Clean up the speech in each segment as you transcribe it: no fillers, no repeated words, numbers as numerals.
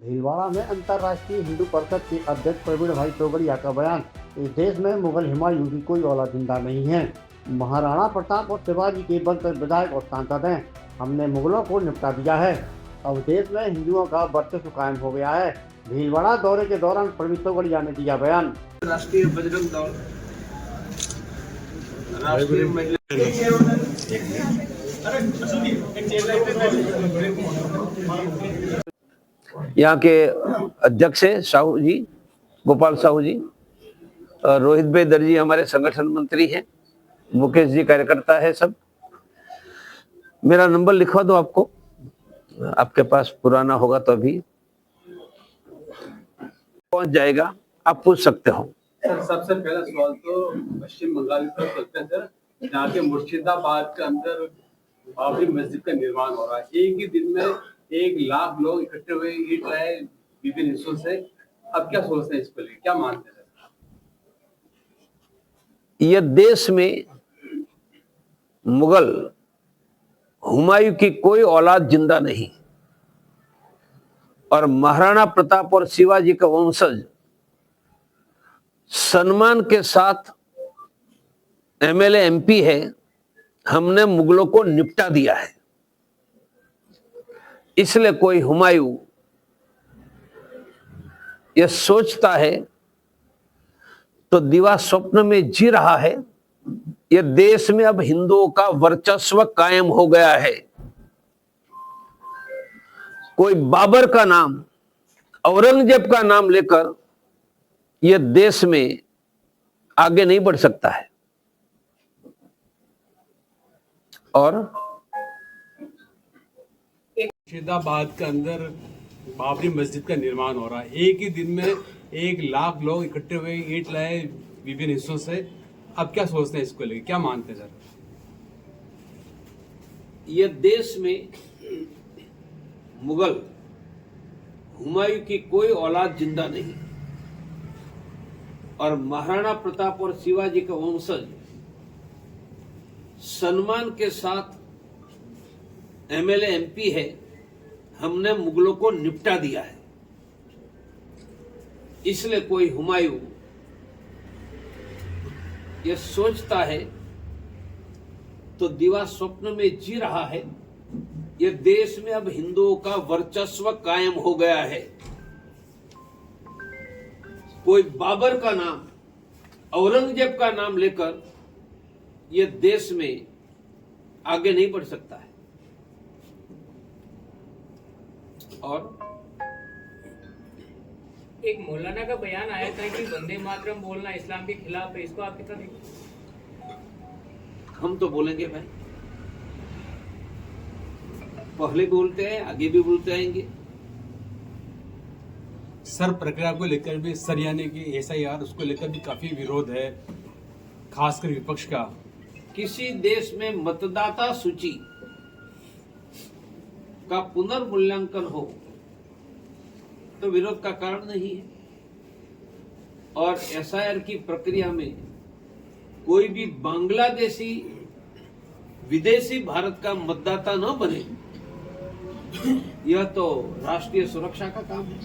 भीलवाड़ा में अंतर्राष्ट्रीय हिंदू परिषद के अध्यक्ष प्रवीण भाई तोगड़िया का बयान। इस देश में मुगल हुमायूं की कोई औलाद जिंदा नहीं है। महाराणा प्रताप और शिवाजी के बनकर विधायक और सांसद हैं। हमने मुगलों को निपटा दिया है। अब देश में हिंदुओं का वर्चस्व कायम हो गया है। भीलवाड़ा दौरे के दौरान प्रवीण तोगड़िया ने दिया बयान। राष्ट्रीय बजरंग दल, राष्ट्रीय महिला यहाँ के अध्यक्ष हैं साहू जी, गोपाल साहू जी, और रोहित भाई दर्जी हमारे संगठन मंत्री हैं, मुकेश जी कार्यकर्ता है सब। मेरा नंबर लिखवा दो, आपको आपके पास पुराना होगा तो अभी पहुंच जाएगा, आप पूछ सकते हो। सर, सबसे पहला सवाल तो पश्चिम बंगाल की तरफ चलते हैं सर, जहाँ के मुर्शिदाबाद के अंदर बाबरी मस्जिद का निर्माण हो रहा है। एक ही दिन में 1 लाख लोग इकट्ठे हुए, ईंट लाए विभिन्न हिस्सों से। अब क्या सोचते हैं इसको लेकर, क्या मानते हैं? यह देश में मुगल हुमायूं की कोई औलाद जिंदा नहीं, और महाराणा प्रताप और शिवाजी का वंशज सम्मान के साथ एमएलए एमपी है। हमने मुगलों को निपटा दिया है। इसलिए कोई हुमायूं यह सोचता है तो दिवा स्वप्न में जी रहा है। यह देश में अब हिंदुओं का वर्चस्व कायम हो गया है। कोई बाबर का नाम, औरंगजेब का नाम लेकर यह देश में आगे नहीं बढ़ सकता है। और मुर्शिदाबाद के अंदर बाबरी मस्जिद का निर्माण हो रहा है। एक ही दिन में 1 लाख लोग इकट्ठे हुए, ईंट लाए विभिन्न हिस्सों से। अब क्या सोचते हैं इसको लेकर, क्या मानते हैं सर? यह देश में मुगल हुमायूं की कोई औलाद जिंदा नहीं, और महाराणा प्रताप और शिवाजी का वंशज सम्मान के साथ एमएलए एमपी है। हमने मुगलों को निपटा दिया है। इसलिए कोई हुमायूं यह सोचता है तो दिवा स्वप्न में जी रहा है। यह देश में अब हिंदुओं का वर्चस्व कायम हो गया है। कोई बाबर का नाम, औरंगजेब का नाम लेकर यह देश में आगे नहीं बढ़ सकता है। और एक मौलाना का बयान आया था कि वंदे मातरम बोलना इस्लाम के खिलाफ है, इसको आप कितना देखते? हम तो बोलेंगे भाई, पहले बोलते हैं, आगे भी बोलते आएंगे। सर, प्रक्रिया को लेकर भी सर यानी कि एसआईआर, उसको लेकर भी काफी विरोध है, खासकर विपक्ष का। किसी देश में मतदाता सूची का पुनर्मूल्यांकन हो तो विरोध का कारण नहीं है। और एसआईआर की प्रक्रिया में कोई भी बांग्लादेशी विदेशी भारत का मतदाता न बने, यह तो राष्ट्रीय सुरक्षा का काम है।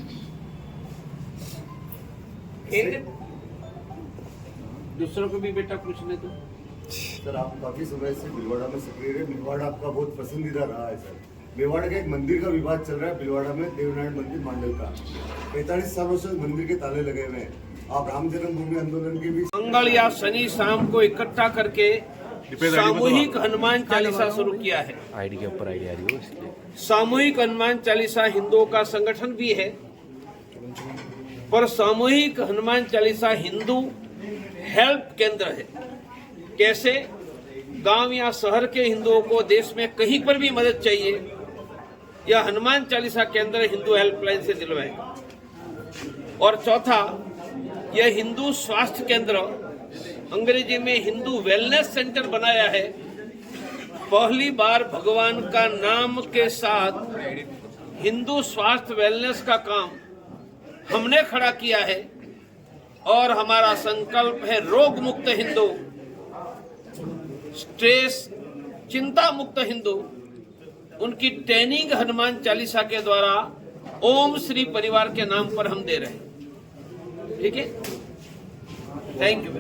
दूसरों को भी बेटा पूछने दो। सर, आप काफी समय से भीलवाड़ा में सक्रिय रहे। भीलवाड़ा आपका बहुत पसंदीदा रहा है सर। भीलवाड़ा का एक मंदिर का विवाद चल रहा है, भीलवाड़ा में देवनारायण मंदिर मांडल का। 45 सालों से मंदिर के ताले लगे हुए हैं। आप राम जन्मभूमि आंदोलन के भी मंगल या शनि शाम को इकट्ठा करके सामूहिक हनुमान चालीसा शुरू किया है। आईडी के ऊपर आईडी आ रही हो इसलिए। सामूहिक हनुमान चालीसा हिंदुओं का संगठन भी है, पर सामूहिक हनुमान चालीसा हिंदू हेल्प केंद्र है। कैसे गांव या शहर के हिंदुओं को देश में कहीं पर भी मदद चाहिए, यह हनुमान चालीसा केंद्र हिंदू हेल्पलाइन से दिलवाएगा। और चौथा, यह हिंदू स्वास्थ्य केंद्र, अंग्रेजी में हिंदू वेलनेस सेंटर बनाया है। पहली बार भगवान का नाम के साथ हिंदू स्वास्थ्य वेलनेस का काम हमने खड़ा किया है। और हमारा संकल्प है रोग मुक्त हिंदू, स्ट्रेस चिंता मुक्त हिंदू। उनकी ट्रेनिंग हनुमान चालीसा के द्वारा ओम श्री परिवार के नाम पर हम दे रहे हैं। ठीक है, थैंक यू।